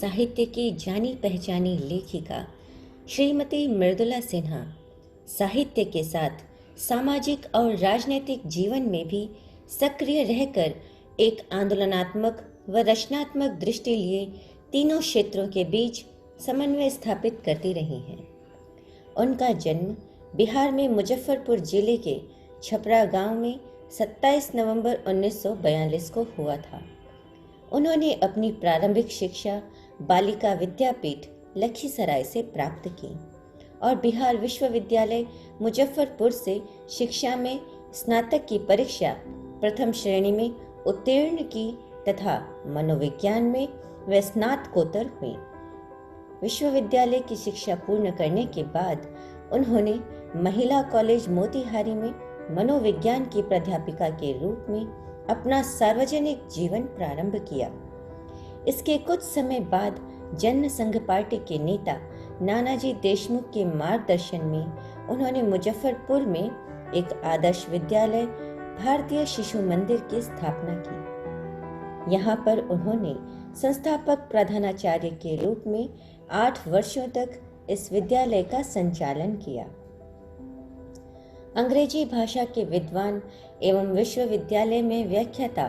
साहित्य की जानी पहचानी लेखिका श्रीमती मृदुला सिन्हा साहित्य के साथ सामाजिक और राजनीतिक जीवन में भी सक्रिय रहकर एक आंदोलनात्मक व रचनात्मक दृष्टि लिए तीनों क्षेत्रों के बीच समन्वय स्थापित करती रही हैं। उनका जन्म बिहार में मुजफ्फरपुर जिले के छपरा गांव में 27 नवंबर 1942 को हुआ था। उन्होंने अपनी प्रारंभिक शिक्षा बालिका विद्यापीठ लखीसराय से प्राप्त की और बिहार विश्वविद्यालय मुजफ्फरपुर से शिक्षा में स्नातक की परीक्षा प्रथम श्रेणी में उत्तीर्ण की तथा मनोविज्ञान में वे स्नातकोत्तर हुई। विश्वविद्यालय की शिक्षा पूर्ण करने के बाद उन्होंने महिला कॉलेज मोतिहारी में मनोविज्ञान की प्राध्यापिका के रूप में अपना सार्वजनिक जीवन प्रारंभ किया। इसके कुछ समय बाद जन संघ पार्टी के नेता नानाजी देशमुख के मार्गदर्शन में उन्होंने मुजफ्फरपुर में एक आदर्श विद्यालय भारतीय शिशु मंदिर की स्थापना की। यहाँ पर उन्होंने संस्थापक प्रधानाचार्य के रूप में 8 वर्षों तक इस विद्यालय का संचालन किया। अंग्रेजी भाषा के विद्वान एवं विश्वविद्यालय में व्याख्याता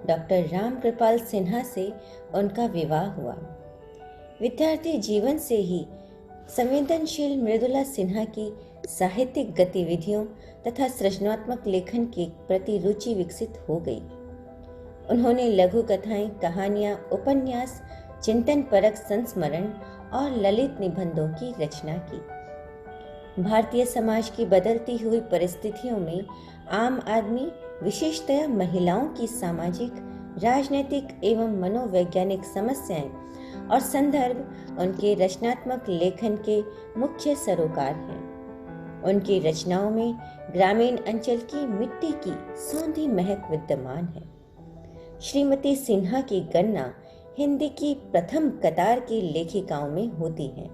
डॉक्टर राम कृपाल सिन्हा से उनका विवाह हुआ। विद्यार्थी जीवन से ही संवेदनशील मृदुला सिन्हा की साहित्यिक गतिविधियों तथा सृजनात्मक लेखन के प्रति रुचि विकसित हो गई। उन्होंने लघु कथाएं, कहानियां, उपन्यास, चिंतन परक संस्मरण और ललित निबंधों की रचना की। भारतीय समाज की बदलती हुई परिस्थितियों में आम आदमी, विशेषतया महिलाओं की सामाजिक, राजनीतिक एवं मनोवैज्ञानिक समस्याएं और संदर्भ उनके रचनात्मक लेखन के मुख्य सरोकार हैं। उनकी रचनाओं में ग्रामीण अंचल की मिट्टी की सौंधी महक विद्यमान है। श्रीमती सिन्हा की गणना हिंदी की प्रथम कतार की लेखिकाओं में होती है।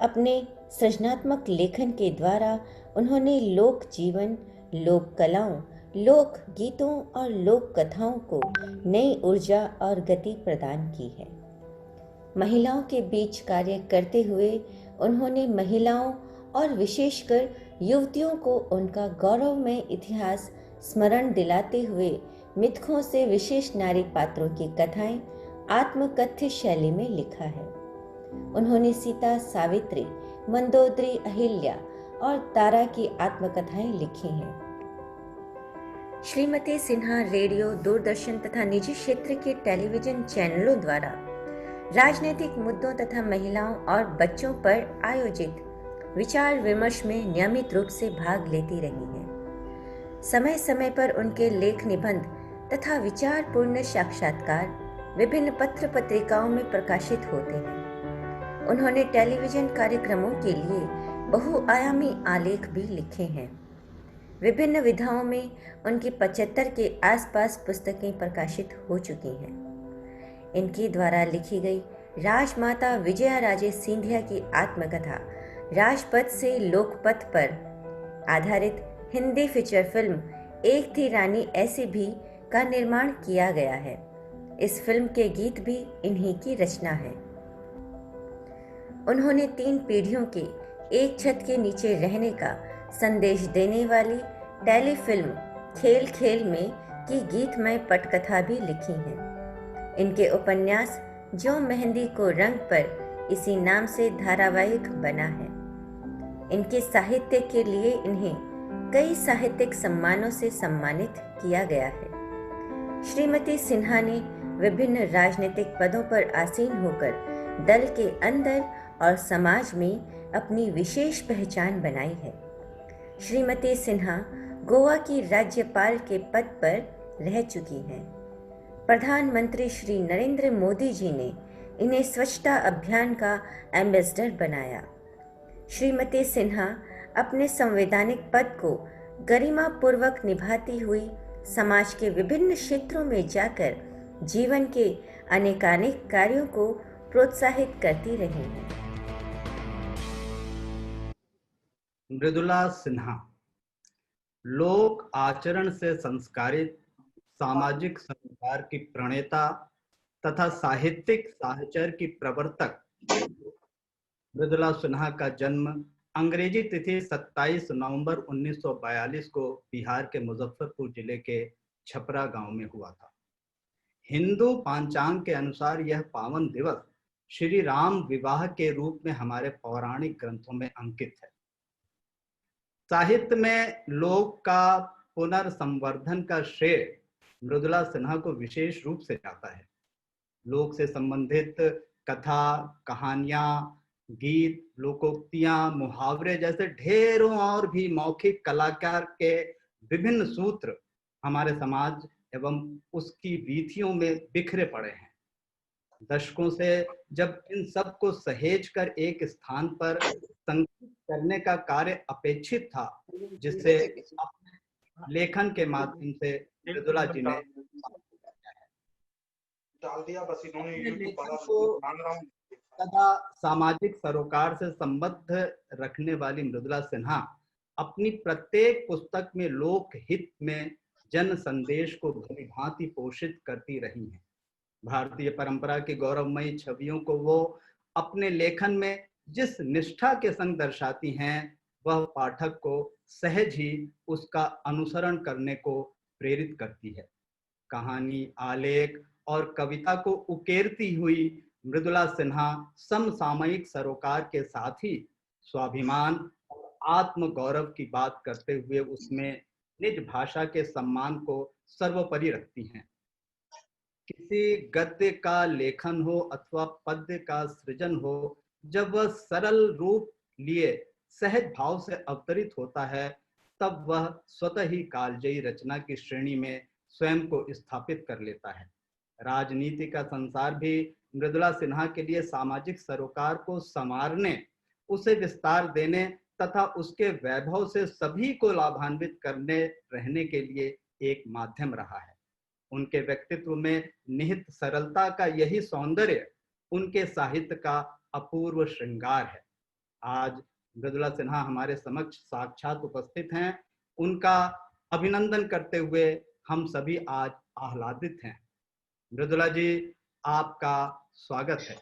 अपने सृजनात्मक लेखन के द्वारा उन्होंने लोक जीवन, लोक कलाओं, लोक गीतों और लोक कथाओं को नई ऊर्जा और गति प्रदान की है। महिलाओं के बीच कार्य करते हुए उन्होंने महिलाओं और विशेषकर युवतियों को उनका गौरवमय इतिहास स्मरण दिलाते हुए मिथकों से विशेष नारी पात्रों की कथाएं आत्मकथ्य शैली में लिखा है। उन्होंने सीता, सावित्री, मंदोदरी, अहिल्या और तारा की आत्मकथाएं लिखी हैं। श्रीमती सिन्हा रेडियो, दूरदर्शन तथा निजी क्षेत्र के टेलीविजन चैनलों द्वारा राजनीतिक मुद्दों तथा महिलाओं और बच्चों पर आयोजित विचार विमर्श में नियमित रूप से भाग लेती रही हैं। समय समय पर उनके लेख, निबंध तथा विचारपूर्ण साक्षात्कार विभिन्न पत्र पत्रिकाओं में प्रकाशित होते हैं। उन्होंने टेलीविजन कार्यक्रमों के लिए बहुआयामी आलेख भी लिखे हैं। विभिन्न विधाओं में उनकी 75 के आसपास पुस्तकें प्रकाशित हो चुकी हैं। इनकी द्वारा लिखी गई राजमाता विजया राजे सिंधिया की आत्मकथा राजपथ से लोकपथ पर आधारित हिंदी फीचर फिल्म एक थी रानी ऐसी भी का निर्माण किया गया है। इस फिल्म के गीत भी इन्हीं की रचना है। उन्होंने 3 पीढ़ियों के एक छत के नीचे रहने का संदेश देने वाली टेलीफिल्म खेल खेल में की गीतमय पटकथा भी लिखी है। इनके उपन्यास जो मेहंदी को रंग पर इसी नाम से धारावाहिक बना है। इनके साहित्य के लिए इन्हें कई साहित्यिक सम्मानों से सम्मानित किया गया है। श्रीमती सिन्हा ने विभिन्न राजनीतिक पदों पर आसीन होकर दल के अंदर और समाज में अपनी विशेष पहचान बनाई है। श्रीमती सिन्हा गोवा की राज्यपाल के पद पर रह चुकी हैं। प्रधानमंत्री श्री नरेंद्र मोदी जी ने इन्हें स्वच्छता अभियान का एम्बेसडर बनाया। श्रीमती सिन्हा अपने संवैधानिक पद को गरिमापूर्वक निभाती हुई समाज के विभिन्न क्षेत्रों में जाकर जीवन के अनेकानेक कार्यों को प्रोत्साहित करती रही हैं। मृदुला सिन्हा लोक आचरण से संस्कारित सामाजिक संस्कार की प्रणेता तथा साहित्यिक साहचर्य की प्रवर्तक मृदुला सिन्हा का जन्म अंग्रेजी तिथि 27 नवंबर 1942 को बिहार के मुजफ्फरपुर जिले के छपरा गांव में हुआ था। हिंदू पांचांग के अनुसार यह पावन दिवस श्री राम विवाह के रूप में हमारे पौराणिक ग्रंथों में अंकित है। साहित्य में लोक का पुनर्संवर्धन का श्रेय मृदुला सिन्हा को विशेष रूप से जाता है। लोक से संबंधित कथा, कहानियां, गीत, लोकोक्तियां, मुहावरे जैसे ढेरों और भी मौखिक कलाकार के विभिन्न सूत्र हमारे समाज एवं उसकी वीथियों में बिखरे पड़े हैं। दशकों से जब इन सब को सहेज कर एक स्थान पर संकलित करने का कार्य अपेक्षित था, जिससे अपने लेखन के माध्यम से मृदुला जी ने डाल दिया, बस इन्होंने यूट्यूब लेखन पर को मांग रहा हूँ। तथा सामाजिक सरोकार से संबद्ध रखने वाली मृदुला सिन्हा अपनी प्रत्येक पुस्तक में लोक हित में जन संदेश को भलीभांति पोषित करती रही हैं। भारतीय परंपरा की गौरवमयी छवियों को वो अपने लेखन में जिस निष्ठा के संग दर्शाती हैं, वह पाठक को सहज ही उसका अनुसरण करने को प्रेरित करती है। कहानी, आलेख और कविता को उकेरती हुई मृदुला सिन्हा समसामयिक सरोकार के साथ ही स्वाभिमान और आत्म गौरव की बात करते हुए उसमें निज भाषा के सम्मान को सर्वोपरि रखती हैं। किसी गद्य का लेखन हो अथवा पद्य का सृजन हो, जब वह सरल रूप लिए सहज भाव से अवतरित होता है, तब वह स्वतः ही कालजयी रचना की श्रेणी में स्वयं को स्थापित कर लेता है। राजनीति का संसार भी मृदुला सिन्हा के लिए सामाजिक सरोकार को संवारने, उसे विस्तार देने तथा उसके वैभव से सभी को लाभान्वित करने रहने के लिए एक माध्यम रहा है। उनके व्यक्तित्व में निहित सरलता का यही सौंदर्य उनके साहित्य का अपूर्व श्रृंगार है। आज मृदुला सिन्हा हमारे समक्ष साक्षात उपस्थित हैं। उनका अभिनंदन करते हुए हम सभी आज आह्लादित हैं। मृदुला जी, आपका स्वागत है।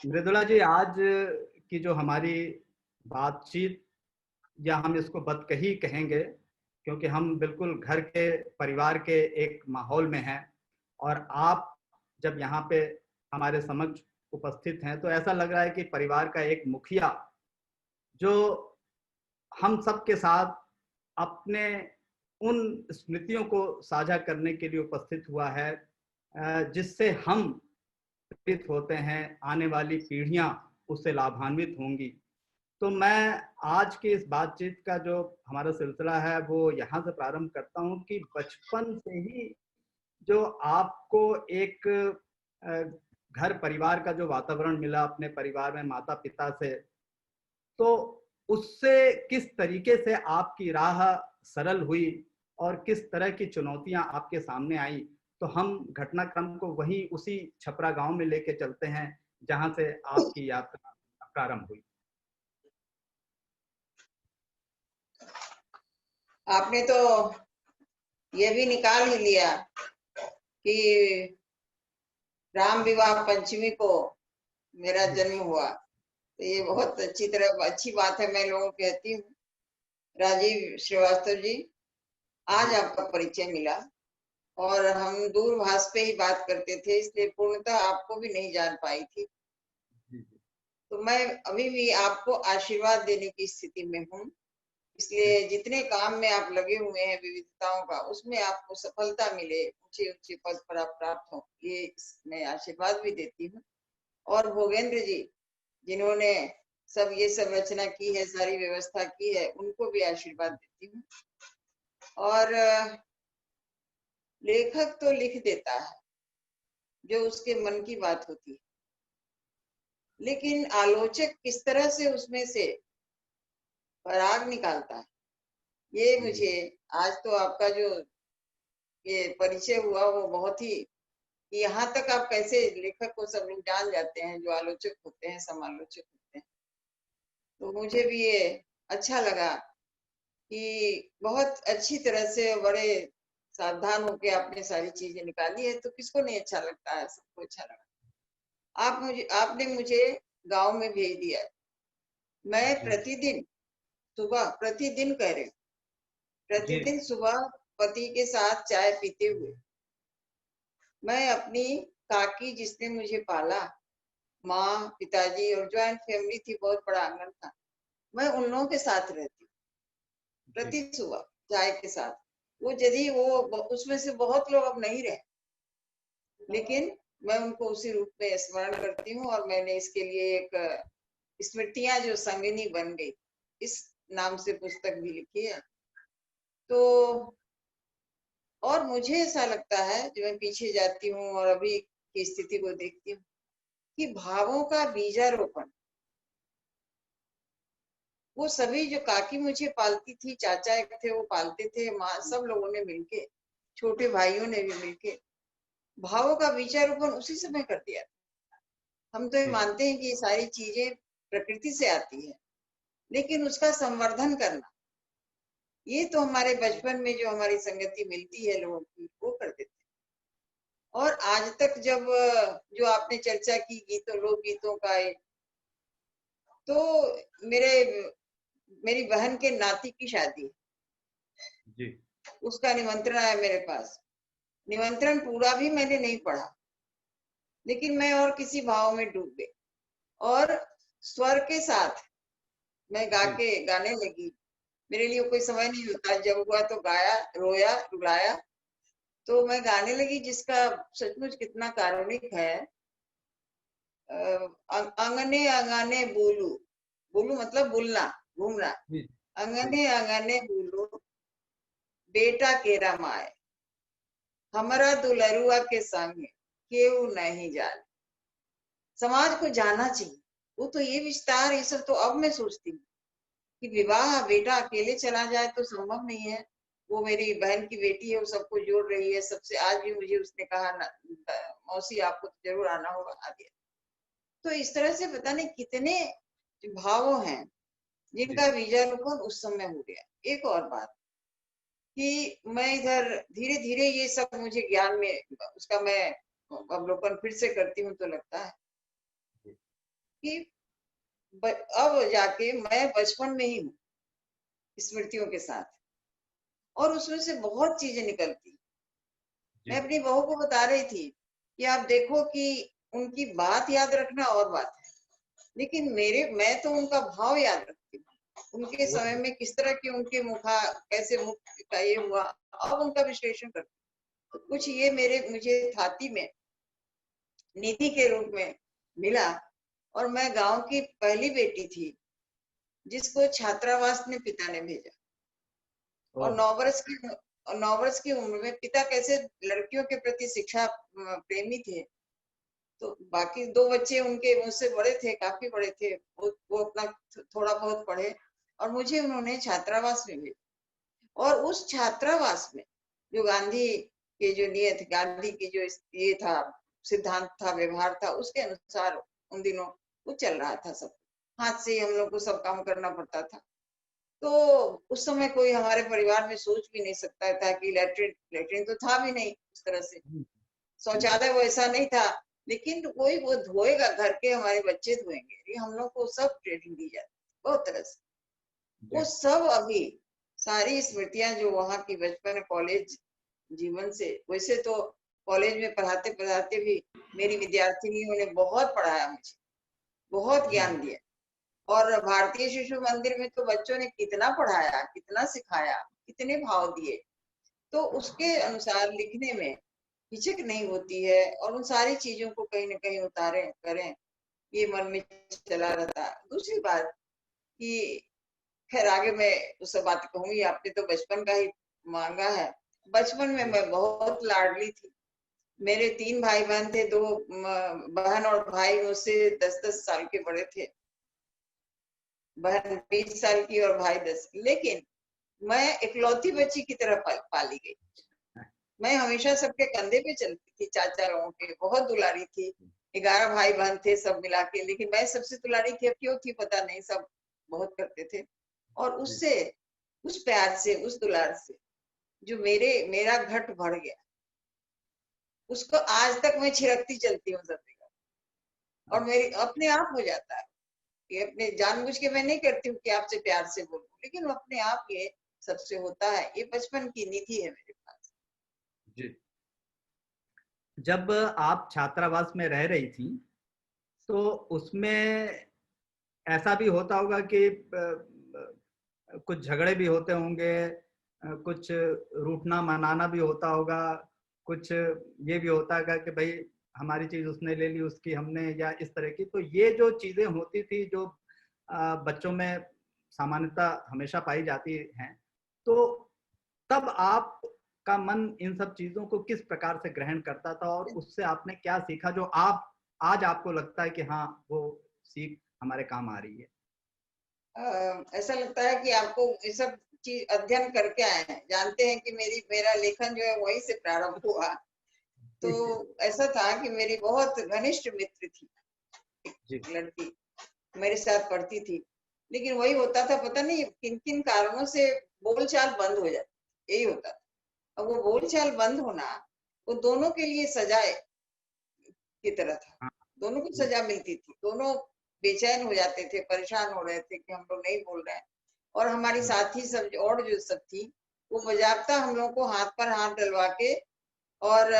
मृदुला जी, आज की जो हमारी बातचीत, या हम इसको बदकही कहेंगे, क्योंकि हम बिल्कुल घर के परिवार के एक माहौल में हैं, और आप जब यहाँ पे हमारे समक्ष उपस्थित हैं तो ऐसा लग रहा है कि परिवार का एक मुखिया जो हम सब के साथ अपने उन स्मृतियों को साझा करने के लिए उपस्थित हुआ है, जिससे हम प्रेरित होते हैं, आने वाली पीढ़ियां उससे लाभान्वित होंगी। तो मैं आज की इस बातचीत का जो हमारा सिलसिला है वो यहाँ से प्रारंभ करता हूँ कि बचपन से ही जो आपको एक घर परिवार का जो वातावरण मिला अपने परिवार में माता पिता से, तो उससे किस तरीके से आपकी राह सरल हुई और किस तरह की चुनौतियां आपके सामने आई, तो हम घटनाक्रम को वही उसी छपरा गांव में लेके चलते हैं जहां से आपकी यात्रा प्रारंभ हुई। आपने तो ये भी निकाल ही लिया कि राम विवाह पंचमी को मेरा जन्म हुआ, तो ये बहुत अच्छी बात है। मैं लोगों को कहती हूँ, राजीव श्रीवास्तव जी, आज आपका परिचय मिला और हम दूरभाष पे ही बात करते थे, इसलिए पूर्णतः आपको भी नहीं जान पाई थी। तो मैं अभी भी आपको आशीर्वाद देने की स्थिति में हूँ, इसलिए जितने काम में आप लगे हुए हैं विविधताओं का, उसमें आपको सफलता मिले, ऊंचे ऊंचे पद पर आप प्राप्त हो, ये मैं आशीर्वाद भी देती हूँ। और भोगेंद्र जी, जिन्होंने ये सब रचना की है, सारी व्यवस्था की है, उनको भी आशीर्वाद देती हूँ। और लेखक तो लिख देता है जो उसके मन की बात होती है, लेकिन आलोचक किस तरह से उसमें से पराग निकालता है, ये मुझे आज तो आपका जो ये परिचय हुआ वो बहुत ही, यहाँ तक आप कैसे लेखक को सब लोग जान जाते हैं जो आलोचक होते हैं, समालोचक होते हैं। तो मुझे भी ये अच्छा लगा कि बहुत अच्छी तरह से, बड़े सावधान होके आपने सारी चीजें निकाली है, तो किसको नहीं अच्छा लगता है, सबको अच्छा लगा। आपने मुझे गांव में भेज दिया है। मैं जी प्रतिदिन सुबह, प्रतिदिन कह रहे, जी प्रतिदिन सुबह पति के साथ चाय पीते हुए मैं अपनी काकी जिसने मुझे पाला, माँ पिताजी और ज्वाइंट फैमिली थी, बहुत बड़ा आंगन था, मैं उन लोगों के साथ रहती प्रति जी सुबह चाय के साथ। वो यदि वो उसमें से बहुत लोग अब नहीं रहे, लेकिन मैं उनको उसी रूप में स्मरण करती हूँ। और मैंने इसके लिए एक स्मृतियां जो संगिनी बन गई, इस नाम से पुस्तक भी लिखी है। तो और मुझे ऐसा लगता है, जब मैं पीछे जाती हूँ और अभी की स्थिति को देखती हूँ, कि भावों का बीजारोपण, वो सभी जो काकी मुझे पालती थी, चाचा एक थे वो पालते थे, माँ, सब लोगों ने मिलके, छोटे भाइयों ने भी मिलके भावों का बीजारोपण उसी समय कर दिया। हम तो ये जी मानते हैं कि ये सारी चीजें प्रकृति से आती है, लेकिन उसका संवर्धन करना, ये तो हमारे बचपन में जो हमारी संगति मिलती है लोगों की, वो कर देते हैं। और आज तक जब जो आपने चर्चा की गीतों, लोक गीतों का, तो मेरी बहन के नाती की शादी, जी उसका निमंत्रण आया मेरे पास। निमंत्रण पूरा भी मैंने नहीं पढ़ा, लेकिन मैं और किसी भाव में डूब गई और स्वर के साथ मैं जी गाने लगी। मेरे लिए कोई समय नहीं होता, जब हुआ तो गाया, रोया, रुलाया, तो मैं गाने लगी, जिसका सचमुच कितना कारुणिक है। अंगने अंगने बोलू, बोलू मतलब बोलना, घूमना। जी जी अंगने अंगने बोलू, बेटा केरा माए, हमारा दुलरुआ के संग केहू नहीं जाने। समाज को जानना चाहिए। वो तो ये विस्तार, ये सब तो अब मैं सोचती हूँ कि विवाह बेटा अकेले चला जाए तो संभव नहीं है। वो मेरी बहन की बेटी है, वो सबको जोड़ रही है, सबसे। आज भी मुझे उसने कहा मौसी आपको तो जरूर आना होगा, आ गया। तो इस तरह से पता नहीं कितने भाव हैं जिनका जी बीजारोपण उस समय हो गया। एक और बात कि मैं इधर धीरे धीरे ये सब मुझे ज्ञान में उसका मैं अवलोकन फिर से करती हूँ, तो लगता है कि अब जाके मैं बचपन में ही हूँ स्मृतियों के साथ, और उसमें से बहुत चीजें निकलती। मैं जी अपनी बहू को बता रही थी कि आप देखो कि उनकी बात याद रखना और बात है, लेकिन मैं तो उनका भाव याद रखती हूँ। उनके वो समय तो में किस तरह के उनके कैसे मुख का ये हुआ, अब उनका विश्लेषण करती हूँ। तो कुछ ये मुझे थाती में निधि के रूप में मिला। और मैं गांव की पहली बेटी थी जिसको छात्रावास में पिता ने भेजा, और ओह 9 वर्ष की उम्र में पिता कैसे लड़कियों के प्रति शिक्षा प्रेमी थे। तो बाकी 2 बच्चे उनके मुझसे बड़े थे, काफी बड़े थे, वो अपना थोड़ा बहुत पढ़े, और मुझे उन्होंने छात्रावास में भेजा। और उस छात्रावास में जो गांधी के जो नियत, गांधी की जो ये था, सिद्धांत था, व्यवहार था, उसके अनुसार उन दिनों वो चल रहा था। सब हाथ से ही हम लोग को सब काम करना पड़ता था। तो उस समय कोई हमारे परिवार में सोच भी नहीं सकता था कि लेटरिन लेटरिन तो था भी नहीं उस तरह से, जी शौचालय वैसा नहीं था, लेकिन कोई वो धोएगा, घर के हमारे बच्चे धोएंगे, ये हम लोग को सब ट्रेनिंग दी जाती बहुत तरह से। वो जी सब अभी सारी स्मृतियां जो वहाँ की बचपन कॉलेज जीवन से, वैसे तो कॉलेज में पढ़ाते पढ़ाते भी मेरी विद्यार्थिनियों ने बहुत पढ़ाया मुझे, बहुत जी ज्ञान दिया। और भारतीय शिशु मंदिर में तो बच्चों ने कितना पढ़ाया, कितना सिखाया, कितने भाव दिए, तो उसके अनुसार लिखने में हिचक नहीं होती है। और उन सारी चीजों को कहीं ना कहीं उतारे करें, ये मन में चला रहता है। दूसरी बात कि खैर आगे मैं उस सब बात कहूंगी, आपने तो बचपन का ही मांगा है। बचपन में जी मैं बहुत लाडली थी। मेरे 3 भाई बहन थे, 2 बहन और भाई मुझसे 10-10 साल के बड़े थे। बहन 20 साल की और भाई 10। लेकिन मैं इकलौती बच्ची की तरह पाली गई। मैं हमेशा सबके कंधे पे चलती थी, चाचा लोगों के, बहुत दुलारी थी। 11 भाई बहन थे सब मिला के, लेकिन मैं सबसे दुलारी थी। अब क्यों थी पता नहीं, सब बहुत करते थे। और जी उससे, उस प्यार से, उस दुलार से जो मेरा घट भर गया, उसको आज तक मैं छिड़कती चलती हूँ सब जगह, और मेरी अपने आप हो जाता है। ये अपने जानबूझ के मैं नहीं करती हूँ कि आपसे प्यार से बोलूं, लेकिन अपने आप ये सबसे होता है। ये बचपन की निधि है मेरे पास। जी। जब आप छात्रावास में रह रही थी तो उसमें ऐसा भी होता होगा कि कुछ झगड़े भी होते होंगे, कुछ रूठना मनाना भी होता होगा, कुछ ये भी होता होगा कि भाई हमारी चीज उसने ले ली, उसकी हमने, या इस तरह की। तो ये जो चीजें होती थी जो बच्चों में सामान्यतः हमेशा पाई जाती हैं, तो तब आप का मन इन सब चीजों को किस प्रकार से ग्रहण करता था और उससे आपने क्या सीखा जो आप आज आपको लगता है कि हाँ वो सीख हमारे काम आ रही है? ऐसा लगता है कि आपको ये सब चीज अध्ययन करके आए हैं, जानते हैं कि मेरा लेखन जो है वहीं से प्रारंभ हुआ। तो ऐसा था कि मेरी बहुत घनिष्ठ मित्र थी, एक लड़की मेरे साथ पढ़ती थी, लेकिन वही होता था, पता नहीं किन किन कारणों से बोलचाल बंद हो जाती, यही होता था। अब वो बोलचाल बंद होना वो दोनों के लिए सजा की तरह था, हाँ, दोनों को सजा मिलती थी, दोनों बेचैन हो जाते थे, परेशान हो रहे थे कि हम लोग नहीं बोल रहे हैं। और हमारी साथी सब और जो सब थी वो बजाबता हम लोग को हाथ पर हाथ डलवा के और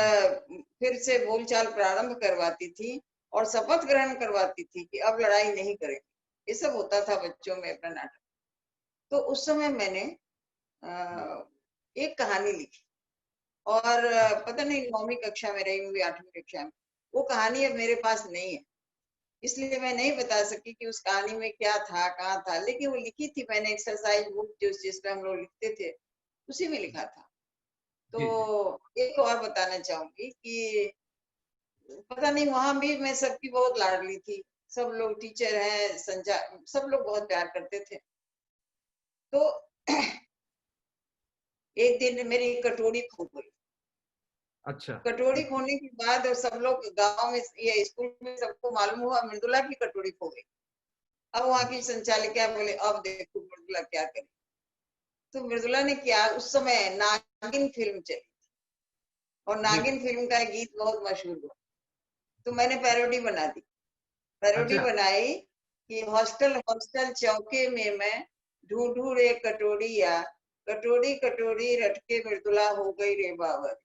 फिर से बोलचाल प्रारंभ करवाती थी और शपथ ग्रहण करवाती थी कि अब लड़ाई नहीं करेंगे। ये सब होता था बच्चों में अपना नाटक। तो उस समय मैंने एक कहानी लिखी, और पता नहीं 9वीं कक्षा में रही होंगी, 8वीं कक्षा में। वो कहानी अब मेरे पास नहीं है, इसलिए मैं नहीं बता सकी कि उस कहानी में क्या था, कहाँ था, लेकिन वो लिखी थी मैंने एक्सरसाइज बुक जिसमें हम लोग लिखते थे, उसी में लिखा था। तो एक और बताना चाहूंगी कि पता नहीं वहां भी मैं सबकी बहुत लाडली थी, सब लोग टीचर हैं, सब लोग बहुत प्यार करते थे। तो एक दिन मेरी कटोरी खो गई। अच्छा। कटोरी खोने के बाद सब लोग गांव में या स्कूल में सबको मालूम हुआ मृदुला की कटोरी खो गई। अब वहां की संचालिका बोले अब देखो मृदुला क्या करे। तो मृदुला ने क्या, उस समय नागिन फिल्म चली और नागिन फिल्म का गीत बहुत मशहूर हुआ, तो मैंने पैरोडी बना दी। पैरोडी अच्छा। बनाई कि हॉस्टल हॉस्टल चौके में मैं ढूंढू रे कटोरिया, कटोरी कटोरी रटके मृदुला हो गई रे बाबर।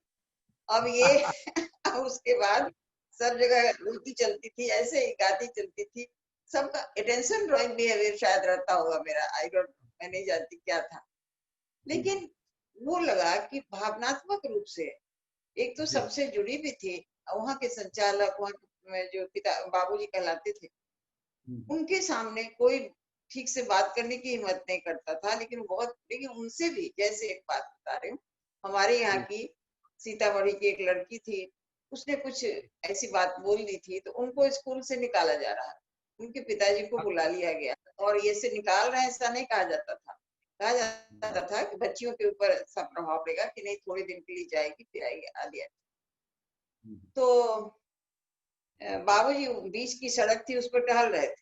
अब ये अब उसके बाद सब जगह उल्टी चलती थी, ऐसे ही गाती चलती थी। सबका अटेंशन ड्राइंग बिहेवियर शायद रहता होगा मेरा, आई डोंट, मैं नहीं जानती क्या था, लेकिन वो लगा कि भावनात्मक रूप से एक तो सबसे जुड़ी भी थी। वहाँ के संचालक, वहाँ में जो पिता बाबूजी कहलाते थे, उनके सामने कोई ठीक से बात करने की हिम्मत नहीं करता था, लेकिन उनसे भी, जैसे एक बात बता रही हूँ, हमारे यहाँ की सीतामढ़ी की एक लड़की थी, उसने कुछ ऐसी बात बोल दी थी, तो उनको स्कूल से निकाला जा रहा है, उनके पिताजी को बुला लिया गया, और ये से निकाल रहे हैं ऐसा नहीं कहा जाता था, कहा जाता था कि बच्चियों के ऊपर ऐसा प्रभाव पड़ेगा कि नहीं, थोड़े दिन के लिए जाएगी फिर आएगी आदि। तो बाबूजी बीच की सड़क थी, उस पर टहल रहे थे,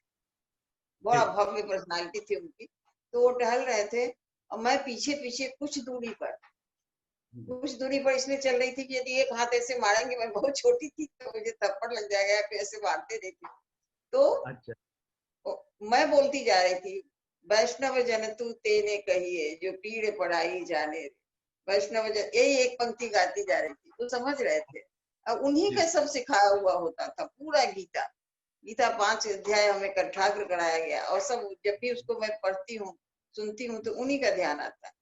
बड़ा भव्य पर्सनालिटी थी उनकी, तो वो टहल रहे थे और मैं पीछे पीछे कुछ दूरी पर इसलिए चल रही थी कि यदि एक हाथ ऐसे मारेंगे, मैं बहुत छोटी थी तो मुझे थप्पड़ लग जाएगा, फिर ऐसे मारते नहीं थे। तो मैं बोलती जा रही थी, वैष्णव जन तू तेने कहिए जो पीड़ पड़ाई जाने, वैष्णव जन, यही एक पंक्ति गाती जा रही थी, तो समझ रहे थे। अब उन्हीं का सब सिखाया हुआ होता था, पूरा गीता 5 अध्याय हमें कंठाग्र कराया गया, और सब जब भी उसको मैं पढ़ती हूँ सुनती हूँ तो उन्हीं का ध्यान आता है।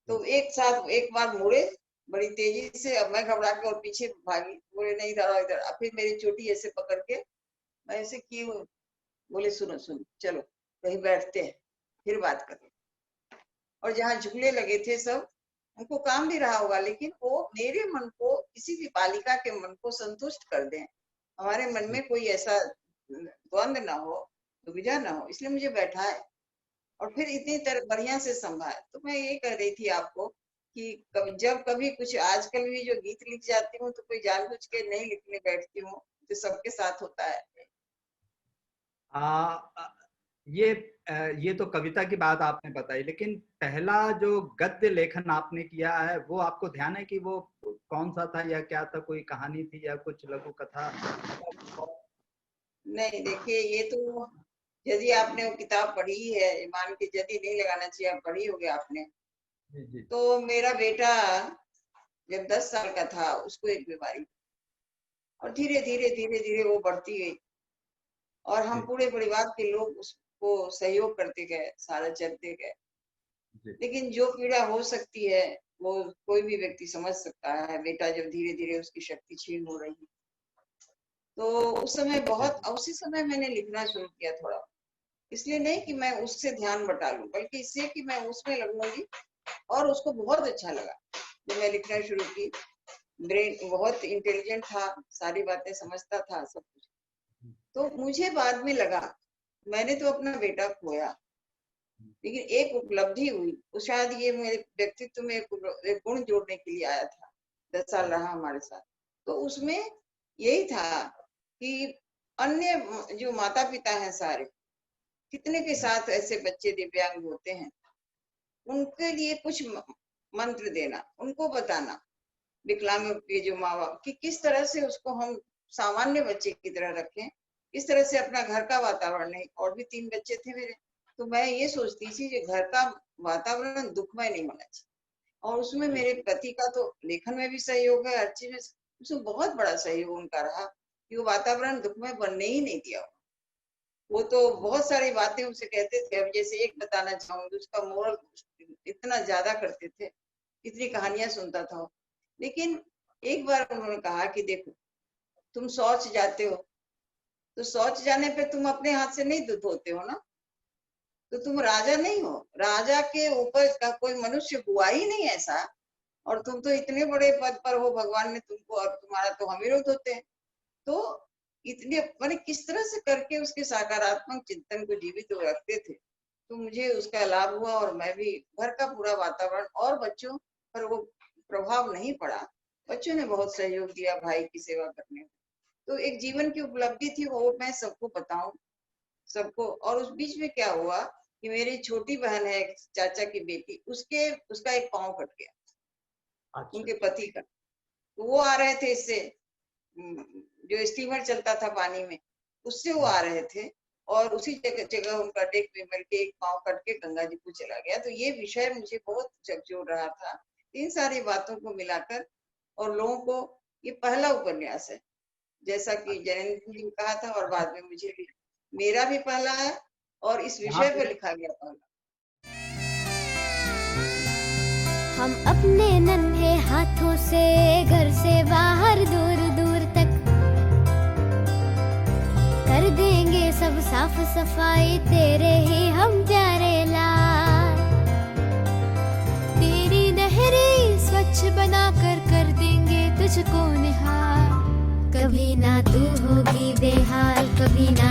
तो एक साथ एक बार मुड़े बड़ी तेजी से, अब मैं घबरा के और पीछे भागी, बोले नहीं इधर इधर, अब फिर मेरी चोटी ऐसे पकड़ के मैं ऐसे की, बोले सुनो सुनो चलो कहीं बैठते हैं फिर बात करें। और जहाँ झूले लगे थे सब, उनको काम भी रहा होगा, लेकिन वो मेरे मन को, किसी भी बालिका के मन को संतुष्ट कर दें, हमारे मन में कोई ऐसा द्वंद ना हो, दुविधा ना हो, इसलिए मुझे बैठाए और फिर इतनी तरह बढ़िया से संभाले। तो मैं ये कह रही थी आपको कि जब कभी कुछ, आजकल भी जो गीत लिख जाती हूँ तो कोई जानबूझ के नहीं लिखने बैठती हूँ, जो सबके साथ होता है। ये तो कविता की बात आपने बताई, लेकिन पहला जो गद्य लेखन आपने किया है वो आपको ध्यान है कि वो कौन सा था या क्या था? कोई कहानी थी या कुछ लघु कथा? नहीं, देखिए ये तो यदि आपने वो किताब पढ़ी है, मान के यदि नहीं लगाना चाहिए, आप पढ़ी होगी आपने। जी जी। तो मेरा बेटा जब 10 साल का था, उसको एक बीमारी, और धीरे धीरे धीरे धीरे वो बढ़ती गई, और हम जी। पूरे परिवार के लोग उसको सहयोग करते गए, सारा चलते गए। जी। लेकिन जो पीड़ा हो सकती है वो कोई भी व्यक्ति समझ सकता है। बेटा जब धीरे धीरे उसकी शक्ति क्षीण हो रही है, तो उस समय बहुत, उसी समय मैंने लिखना शुरू किया थोड़ा, इसलिए नहीं कि मैं उससे ध्यान बटा लूं, बल्कि इससे कि मैं उसमें लगूंगी। और उसको बहुत अच्छा लगा जब मैं लिखना शुरू की। ब्रेन बहुत इंटेलिजेंट था, सारी बातें समझता था, सब कुछ। तो मुझे बाद में लगा मैंने तो अपना बेटा खोया, लेकिन एक उपलब्धि हुई, वो शायद ये मेरे व्यक्तित्व में एक गुण जोड़ने के लिए आया था। 10 साल रहा हमारे साथ, तो उसमें यही था कि अन्य जो माता पिता हैं सारे, कितने के साथ ऐसे बच्चे दिव्यांग होते हैं, उनके लिए कुछ मंत्र देना, उनको बताना, विकलांग के जो माँ बाप, कि किस तरह से उसको हम सामान्य बच्चे की तरह रखें, किस तरह से अपना घर का वातावरण नहीं। और भी 3 बच्चे थे मेरे, तो मैं ये सोचती थी कि घर का वातावरण दुखमय नहीं होना चाहिए। और उसमें मेरे पति का तो लेखन में भी सहयोग है, हर चीज में उसमें बहुत बड़ा सहयोग उनका रहा कि वो वातावरण दुखमय बनने ही नहीं दिया। वो तो बहुत सारी बातें उसे कहते थे। अब जैसे एक बताना चाहूंगी, उसका मोरल इतना ज्यादा करते थे, इतनी कहानियां सुनता था। लेकिन एक बार उन्होंने कहा कि देखो, तुम शौच जाते हो, तो शौच जाने पे तुम अपने हाथ से नहीं धोते हो ना, तो तुम राजा नहीं हो, राजा के ऊपर का कोई मनुष्य हुआ ही नहीं ऐसा, और तुम तो इतने बड़े पद पर हो, भगवान ने तुमको, और तुम्हारा तो हम ही लोग होते हैं। तो इतने मैंने किस तरह से करके उसके सकारात्मक चिंतन को जीवित रखते थे, तो मुझे उसका लाभ हुआ। और मैं भी, घर का पूरा वातावरण, और बच्चों पर वो प्रभाव नहीं पड़ा, बच्चों ने बहुत सहयोग दिया भाई की सेवा करने में। तो एक जीवन की उपलब्धि थी, वो मैं सबको बताऊं, सबको। और उस बीच में क्या हुआ कि मेरी छोटी बहन है, चाचा की बेटी, उसका एक पाँव कट गया। अच्छा। उनके पति का, तो वो आ रहे थे इससे, जो स्टीमर चलता था पानी में, उससे वो आ रहे थे, और उसी जगह उनका डेक में मिल के एक पाँव कट के गंगा जी को चला गया। तो ये विषय मुझे बहुत झकझोर रहा था। इन सारी बातों को मिलाकर, और लोगों को, ये पहला उपन्यास है, जैसा कि जयंत जी ने कहा था, और बाद में मुझे भी, मेरा भी पहला है, और इस विषय पर लिखा गया पहला। हम अपने नन्हे हाथों से घर से बाहर दूर दूर तक कर देंगे सब साफ सफाई, तेरे ही हम प्यारे लाल। तेरी नहरें स्वच्छ बनाकर कर देंगे तुझको निहाल। कभी ना तू होगी बेहाल, कभी ना